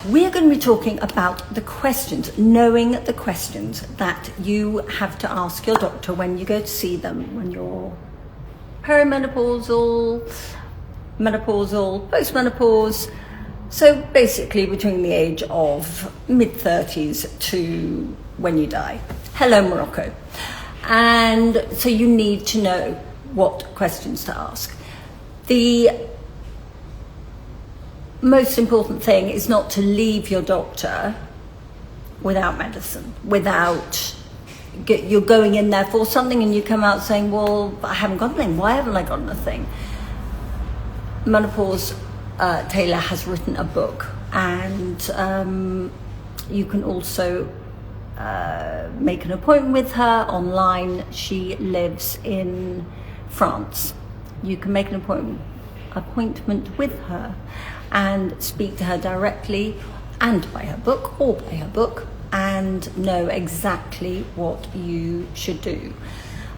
We are going to be talking about the questions, knowing the questions that you have to ask your doctor when you go to see them, when you're perimenopausal, menopausal, postmenopause. So basically between the age of mid-30s to when you die. Hello, Morocco. And so you need to know what questions to ask. The most important thing is not to leave your doctor without medicine, you're going in there for something and you come out saying, well, I haven't got anything. Why haven't I got anything? Menopause Taylor has written a book, and you can also make an appointment with her online. She lives in France. You can make an appointment with her and speak to her directly and buy her book or buy her book and know exactly what you should do.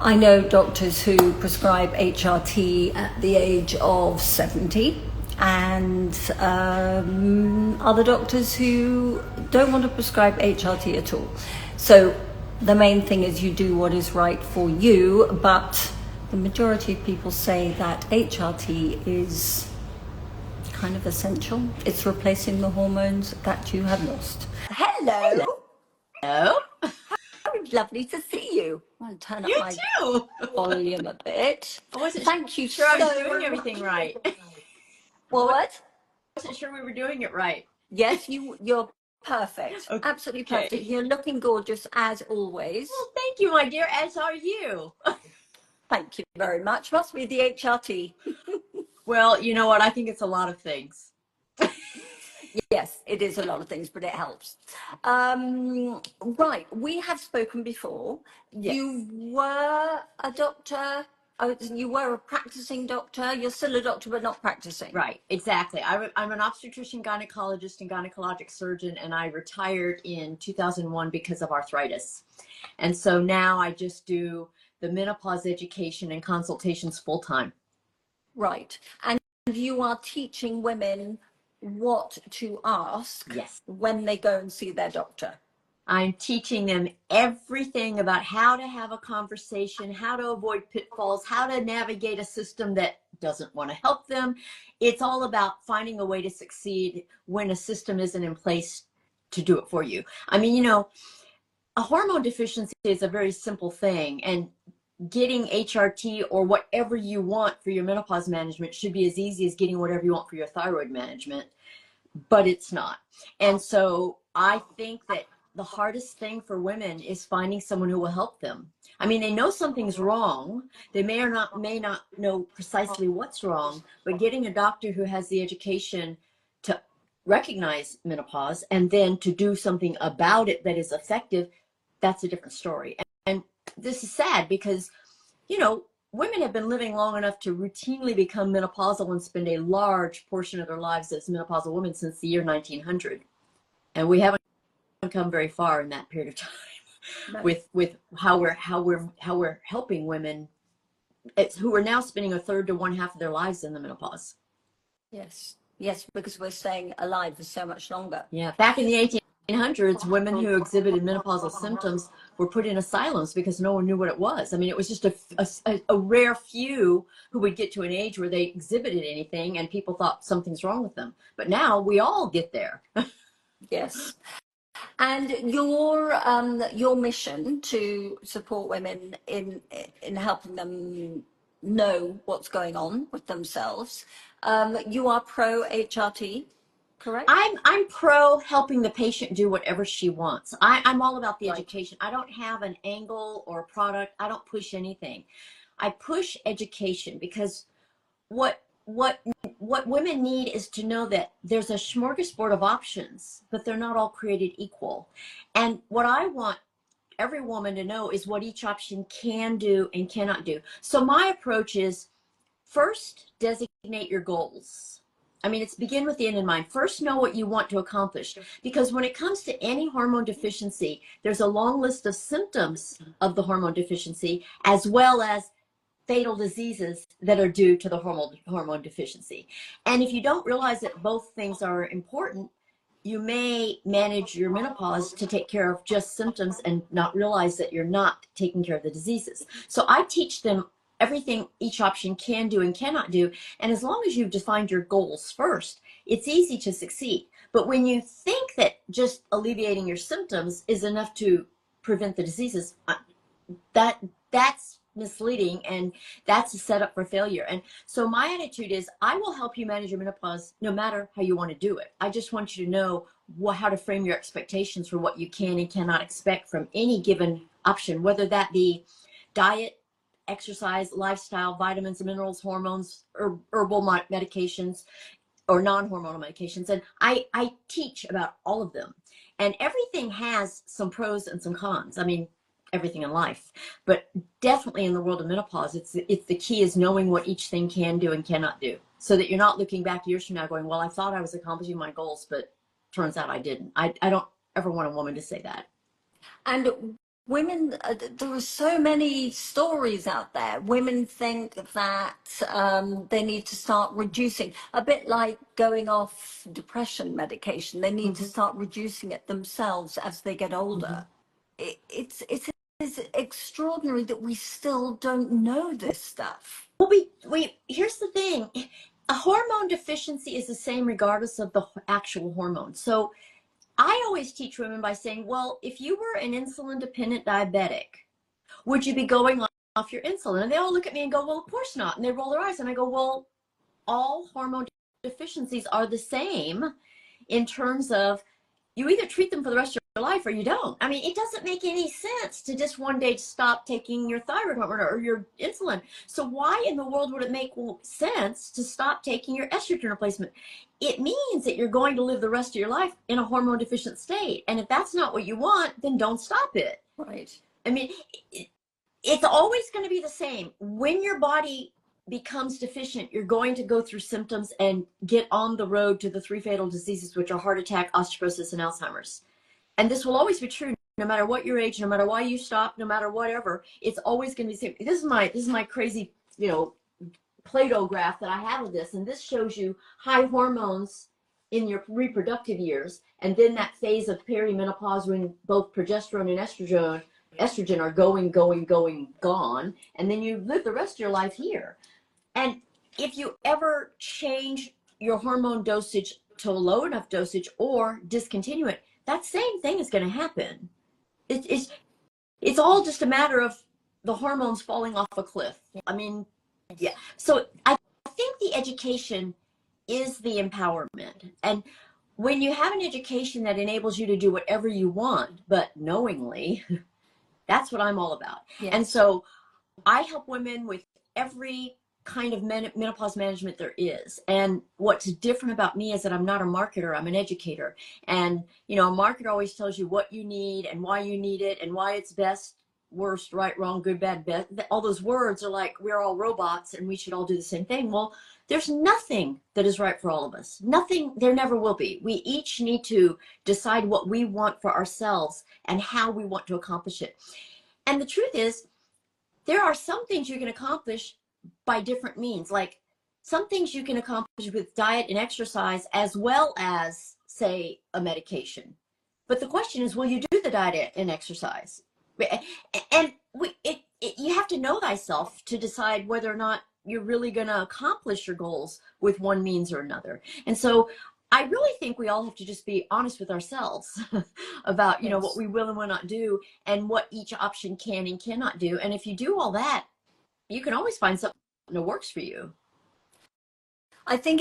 I know doctors who prescribe HRT at the age of 70 and other doctors who don't want to prescribe HRT at all. So the main thing is you do what is right for you, but the majority of people say that HRT is kind of essential. It's replacing the hormones that you have lost. Hello. Hello. Lovely to see you. I'll turn up my too. volume a bit. I wasn't Thank you sure I was so doing everything right. What? I wasn't sure we were doing it right. Yes, you're perfect. Okay. Absolutely perfect. You're looking gorgeous as always. Well, thank you, my dear, as are you. Thank you very much. Must be the HRT. Well, you know what? I think it's a lot of things. Yes, it is a lot of things, but it helps. Right, we have spoken before. Yes. You were a doctor. You were a practicing doctor. You're still a doctor, but not practicing. Right, exactly. I'm an obstetrician, gynecologist, and gynecologic surgeon, and I retired in 2001 because of arthritis. And so now I just do the menopause education and consultations full time. Right, and you are teaching women what to ask. Yes. When they go and see their doctor. I'm teaching them everything about how to have a conversation, how to avoid pitfalls, how to navigate a system that doesn't want to help them. It's all about finding a way to succeed when a system isn't in place to do it for you. I mean, you know, a hormone deficiency is a very simple thing, and getting HRT or whatever you want for your menopause management should be as easy as getting whatever you want for your thyroid management, but it's not. And so I think that the hardest thing for women is finding someone who will help them. I mean, they know something's wrong. They may not know precisely what's wrong, but getting a doctor who has the education to recognize menopause and then to do something about it that is effective, that's a different story. And this is sad because, you know, women have been living long enough to routinely become menopausal and spend a large portion of their lives as menopausal women since the year 1900. And we haven't come very far in that period of time. No. with how we're helping women who are now spending a third to one half of their lives in the menopause. Yes, because we're staying alive for so much longer. Yeah, back in the 1800s, women who exhibited menopausal symptoms were put in asylums because no one knew what it was. I mean, it was just a rare few who would get to an age where they exhibited anything and people thought something's wrong with them. But now we all get there. Yes. And your mission to support women in helping them know what's going on with themselves, you are pro HRT, correct? I'm pro helping the patient do whatever she wants. I'm all about the education. I don't have an angle or a product. I don't push anything. I push education because what women need is to know that there's a smorgasbord of options, but they're not all created equal. And what I want every woman to know is what each option can do and cannot do. So my approach is, first, designate your goals. I mean, it's begin with the end in mind. First, know what you want to accomplish. Because when it comes to any hormone deficiency, there's a long list of symptoms of the hormone deficiency, as well as fatal diseases that are due to the hormone deficiency. And if you don't realize that both things are important, you may manage your menopause to take care of just symptoms and not realize that you're not taking care of the diseases. So I teach them everything each option can do and cannot do. And as long as you've defined your goals first, it's easy to succeed. But when you think that just alleviating your symptoms is enough to prevent the diseases, that's misleading, and that's a setup for failure. And so my attitude is, I will help you manage your menopause no matter how you want to do it. I just want you to know how to frame your expectations for what you can and cannot expect from any given option, whether that be diet, exercise, lifestyle, vitamins, minerals, hormones, herbal medications, or non-hormonal medications. And I teach about all of them. And everything has some pros and some cons. I mean, everything in life, but definitely in the world of menopause, it's the key is knowing what each thing can do and cannot do, so that you're not looking back years from now going, well, I thought I was accomplishing my goals, but turns out I didn't. I don't ever want a woman to say that. And women, there are so many stories out there. Women think that they need to start reducing, a bit like going off depression medication. They need to start reducing it themselves as they get older. It's extraordinary that we still don't know this stuff. Well, here's the thing. A hormone deficiency is the same regardless of the actual hormone. So I always teach women by saying, well, if you were an insulin dependent diabetic, would you be going off your insulin? And they all look at me and go, well, of course not. And they roll their eyes. And I go, well, all hormone deficiencies are the same in terms of you either treat them for the rest of your life or you don't. I mean, it doesn't make any sense to just one day stop taking your thyroid hormone or your insulin. So why in the world would it make sense to stop taking your estrogen replacement? It means that you're going to live the rest of your life in a hormone deficient state. And if that's not what you want, then don't stop it. Right. I mean, it's always going to be the same. When your body becomes deficient, you're going to go through symptoms and get on the road to the 3 fatal diseases, which are heart attack, osteoporosis, and Alzheimer's. And this will always be true, no matter what your age, no matter why you stop, no matter whatever. It's always going to be the same. This is my crazy, Play-Doh graph that I have of this, and this shows you high hormones in your reproductive years, and then that phase of perimenopause when both progesterone and estrogen are gone, and then you live the rest of your life here. And if you ever change your hormone dosage to a low enough dosage or discontinue it, that same thing is going to happen. It's all just a matter of the hormones falling off a cliff. I mean, yeah. So I think the education is the empowerment. And when you have an education that enables you to do whatever you want, but knowingly, that's what I'm all about. Yes. And so I help women with every kind of menopause management there is. And what's different about me is that I'm not a marketer, I'm an educator. And, a marketer always tells you what you need and why you need it and why it's best, worst, right, wrong, good, bad, best. All those words are like, we're all robots and we should all do the same thing. Well, there's nothing that is right for all of us. Nothing, there never will be. We each need to decide what we want for ourselves and how we want to accomplish it. And the truth is, there are some things you can accomplish by different means. Like some things you can accomplish with diet and exercise as well as, say, a medication. But the question is, will you do the diet and exercise? And you have to know thyself to decide whether or not you're really going to accomplish your goals with one means or another. And so I really think we all have to just be honest with ourselves about, Yes. what we will and will not do and what each option can and cannot do. And if you do all that, you can always find something that works for you. I think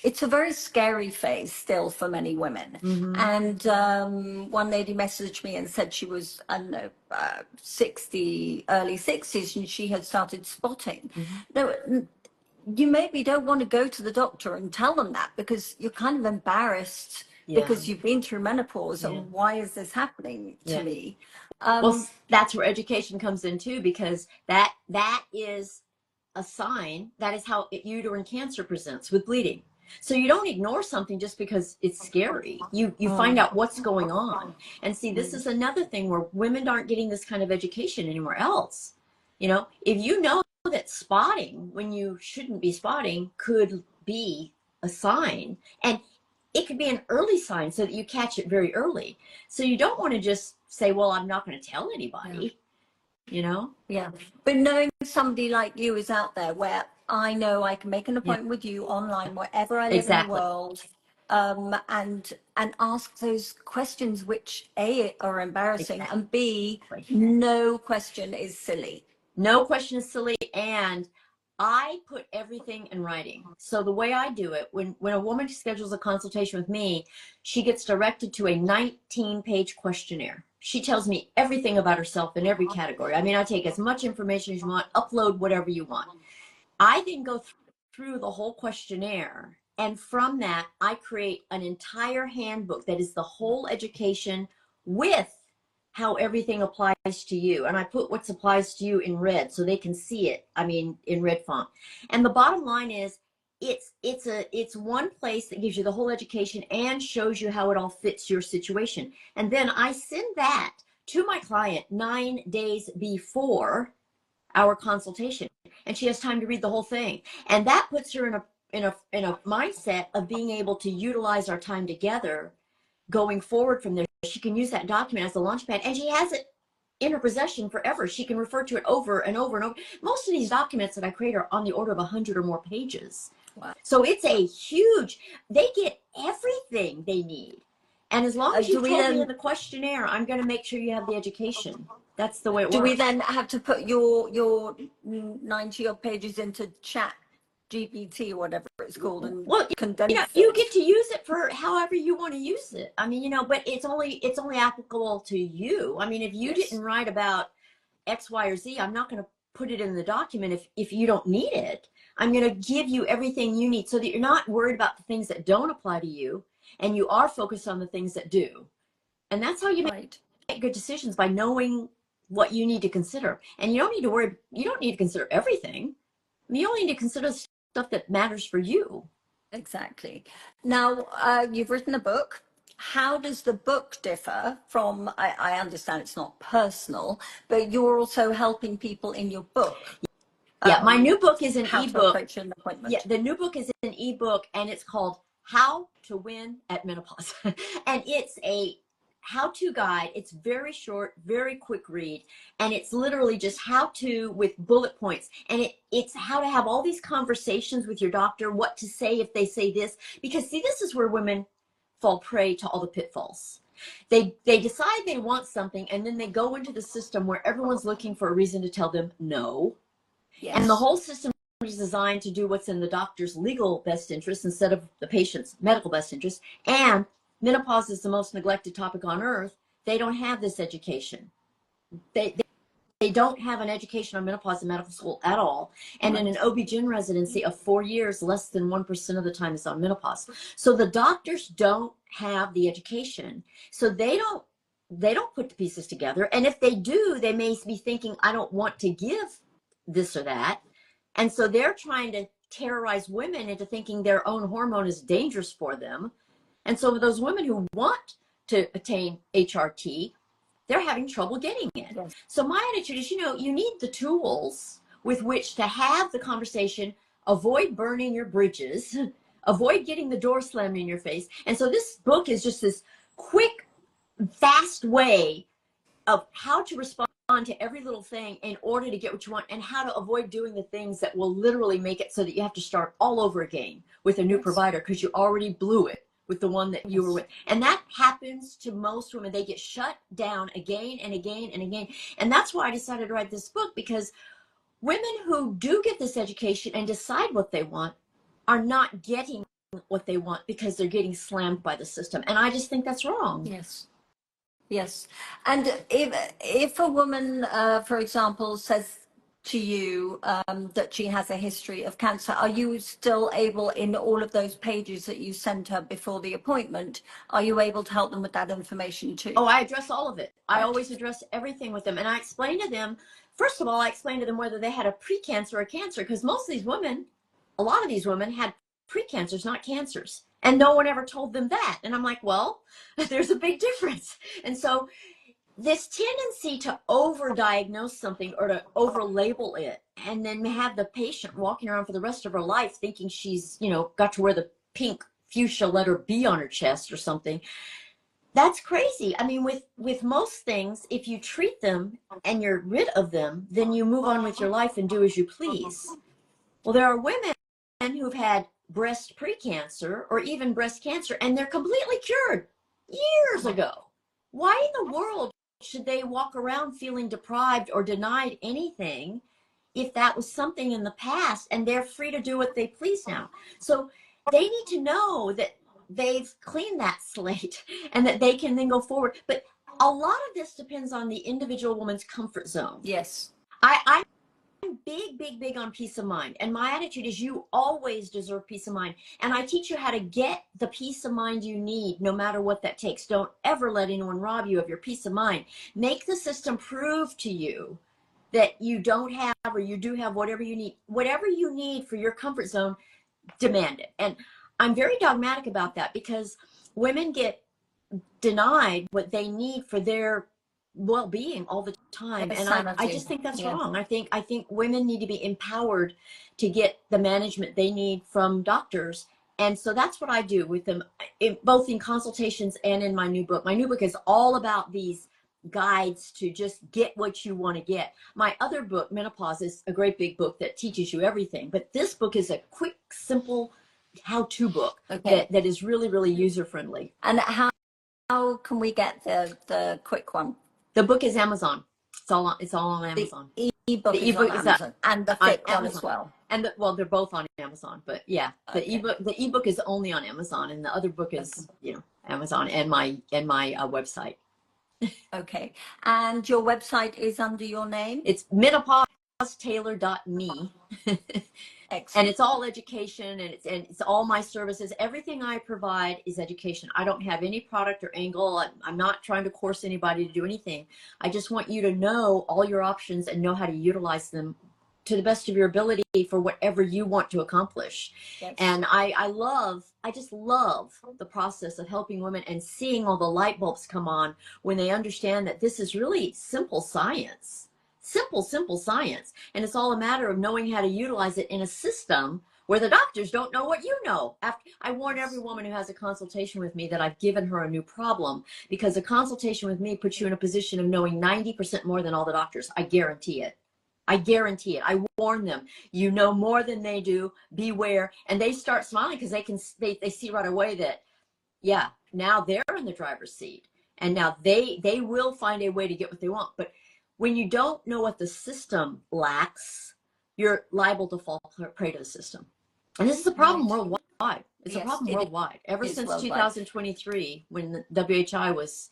it's a very scary phase still for many women. Mm-hmm. And one lady messaged me and said she was, I don't know, 60, early 60s, and she had started spotting. Mm-hmm. No, you maybe don't want to go to the doctor and tell them that because you're kind of embarrassed because you've been through menopause and why is this happening to me? Well, that's where education comes in too, because that is a sign. That is how uterine cancer presents, with bleeding. So you don't ignore something just because it's scary. You find out what's going on. And see, this is another thing where women aren't getting this kind of education anywhere else. If you know that spotting when you shouldn't be spotting could be a sign, and it could be an early sign so that you catch it very early. So you don't want to just say, well, I'm not going to tell anybody, you know? Yeah. But knowing somebody like you is out there where I know I can make an Yeah, appointment with you online, wherever I live in the exactly. world, and ask those questions which A are embarrassing and B, Exactly. no question is silly. No question is silly. And I put everything in writing. So the way I do it, when a woman schedules a consultation with me, she gets directed to a 19-page questionnaire. She tells me everything about herself in every category. I mean, I take as much information as you want, upload whatever you want. I then go through the whole questionnaire. And from that, I create an entire handbook that is the whole education with how everything applies to you. And I put what applies to you in red so they can see it. I mean, in red font. And the bottom line is, it's one place that gives you the whole education and shows you how it all fits your situation. And then I send that to my client 9 days before our consultation, and she has time to read the whole thing. And that puts her in a mindset of being able to utilize our time together going forward from there. She can use that document as a launch pad, and she has it in her possession forever. She can refer to it over and over and over. Most of these documents that I create are on the order of 100 or more pages. Wow. So it's a huge, they get everything they need. And as long as you told me in the questionnaire, I'm going to make sure you have the education. That's the way it works. Do we then have to put your 90 odd pages into Chat GPT or whatever it's called and condense you it? get to use it for however you want to use it. I mean, but it's only applicable to you. I mean, if you didn't write about X, Y, or Z, I'm not going to put it in the document if you don't need it. I'm going to give you everything you need so that you're not worried about the things that don't apply to you, and you are focused on the things that do. And that's how you make good decisions, by knowing what you need to consider. And you don't need to worry, you don't need to consider everything. I mean, you only need to consider stuff that matters for you. Exactly. Now, you've written a book. How does the book differ from, I understand it's not personal, but you're also helping people in your book. Yeah, my new book is an how ebook. to approach an appointment. Yeah, the new book is an ebook, and it's called How to Win at Menopause. And it's a how-to guide. It's very short, very quick read, and it's literally just how to with bullet points. And it's how to have all these conversations with your doctor, what to say if they say this, because see, this is where women fall prey to all the pitfalls. They decide they want something, and then they go into the system where everyone's looking for a reason to tell them no. Yes. And the whole system is designed to do what's in the doctor's legal best interest instead of the patient's medical best interest. And menopause is the most neglected topic on earth. They don't have this education. They don't have an education on menopause in medical school at all. And in an OB-GYN residency of 4 years, less than 1% of the time is on menopause. So the doctors don't have the education. So they don't put the pieces together. And if they do, they may be thinking, I don't want to give this or that. And so they're trying to terrorize women into thinking their own hormone is dangerous for them. And so those women who want to attain HRT, they're having trouble getting it. Yes. So my attitude is, you need the tools with which to have the conversation, avoid burning your bridges, avoid getting the door slammed in your face. And so this book is just this quick, fast way of how to respond to every little thing in order to get what you want, and how to avoid doing the things that will literally make it so that you have to start all over again with a new provider because you already blew it with the one that you were with. And that happens to most women. They get shut down again and again and again. And that's why I decided to write this book, because women who do get this education and decide what they want are not getting what they want because they're getting slammed by the system. And I just think that's wrong. Yes. Yes. And if a woman, for example, says to you that she has a history of cancer, are you still able, in all of those pages that you sent her before the appointment, are you able to help them with that information too? Oh, I address all of it. Right. I always address everything with them. And I explain to them, first of all, I explain to them whether they had a precancer or cancer, because most of these women, a lot of these women had precancers, not cancers. And no one ever told them that. And I'm like, well, there's a big difference. And so this tendency to overdiagnose something or to overlabel it, and then have the patient walking around for the rest of her life thinking she's, got to wear the pink fuchsia letter B on her chest or something. That's crazy. I mean, with most things, if you treat them and you're rid of them, then you move on with your life and do as you please. Well, there are women who've had breast precancer or even breast cancer, and they're completely cured years ago. Why in the world should they walk around feeling deprived or denied anything if that was something in the past, and they're free to do what they please now? So they need to know that they've cleaned that slate and that they can then go forward. But a lot of this depends on the individual woman's comfort zone. Yes. I'm big on peace of mind. And my attitude is you always deserve peace of mind. And I teach you how to get the peace of mind you need, no matter what that takes. Don't ever let anyone rob you of your peace of mind. Make the system prove to you that you don't have, or you do have, whatever you need. Whatever you need for your comfort zone, demand it. And I'm very dogmatic about that, because women get denied what they need for their well-being all the time, and I just think that's wrong. I think women need to be empowered to get the management they need from doctors, and so that's what I do with them, both in consultations and in my new book. My new book is all about these guides to just get what you want to get. My other book, Menopause, is a great big book that teaches you everything, but this book is a quick, simple how-to book that is really user-friendly. And how can we get the quick one? The book is Amazon. It's all on Amazon. The ebook is on Amazon, and the thick one as well. And well, they're both on Amazon, but yeah, the ebook is only on Amazon, and the other book is Amazon and my website. Okay, and your website is under your name? It's menopaustailor.me. Excellent. And it's all education, and it's all my services. Everything I provide is education. I don't have any product or angle. I'm not trying to coerce anybody to do anything. I just want you to know all your options and know how to utilize them to the best of your ability for whatever you want to accomplish. Yes. And I just love the process of helping women and seeing all the light bulbs come on when they understand that this is really simple science. Simple science. And it's all a matter of knowing how to utilize it in a system where the doctors don't know what you know. I warn every woman who has a consultation with me that I've given her a new problem, because a consultation with me puts you in a position of knowing 90% more than all the doctors. I guarantee it. I guarantee it. I warn them. You know more than they do. Beware. And they start smiling because they see right away that, yeah, now they're in the driver's seat. And now they will find a way to get what they want. But when you don't know what the system lacks, you're liable to fall prey to the system. And this is a problem worldwide. It's a problem worldwide. Ever since 2023, when the WHI was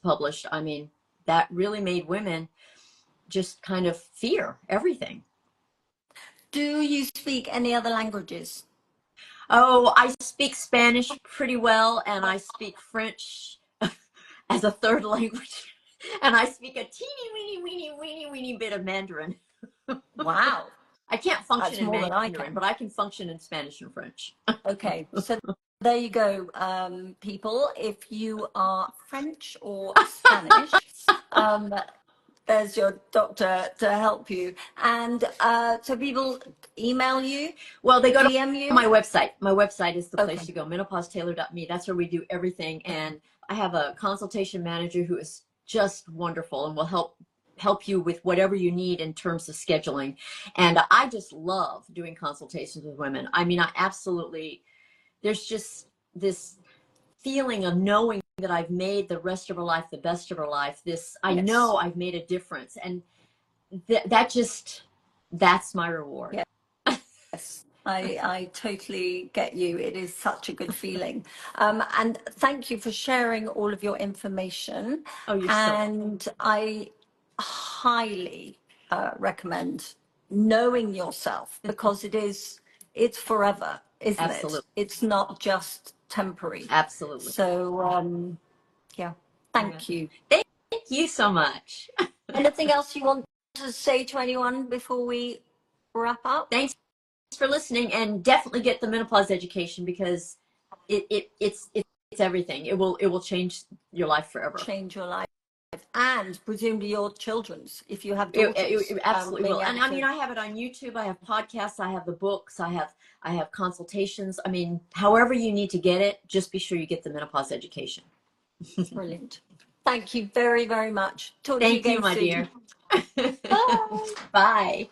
published, I mean, that really made women just kind of fear everything. Do you speak any other languages? Oh, I speak Spanish pretty well, and I speak French as a third language. And I speak a teeny weeny bit of Mandarin. Wow. I can't function in Mandarin, but I can function in Spanish and French. Okay, so there you go, people. If you are French or Spanish, there's your doctor to help you. And so people email you? Well, they go DM to my website. My website is the place to go, menopaustailor.me. That's where we do everything. And I have a consultation manager who is just wonderful and will help you with whatever you need in terms of scheduling. And I just love doing consultations with women. I mean, there's just this feeling of knowing that I've made the rest of her life the best of her life. I know I've made a difference, and that's my reward. Yes. I totally get you. It is such a good feeling. And thank you for sharing all of your information. Oh, you're and I highly recommend knowing yourself, because it's forever, isn't it? It's not just temporary. Absolutely. So, thank you. Thank you so much. Anything else you want to say to anyone before we wrap up? Thanks for listening, and definitely get the menopause education, because it's everything. It will change your life forever. Change your life. and presumably your children's, if you have daughters. It absolutely being will. able And I to- mean, I have it on YouTube. I have podcasts. I have the books. I have consultations. I mean, however you need to get it, just be sure you get the menopause education. Brilliant. Thank you very, very much. Talk to you Thank you, again my soon. dear. Bye. Bye.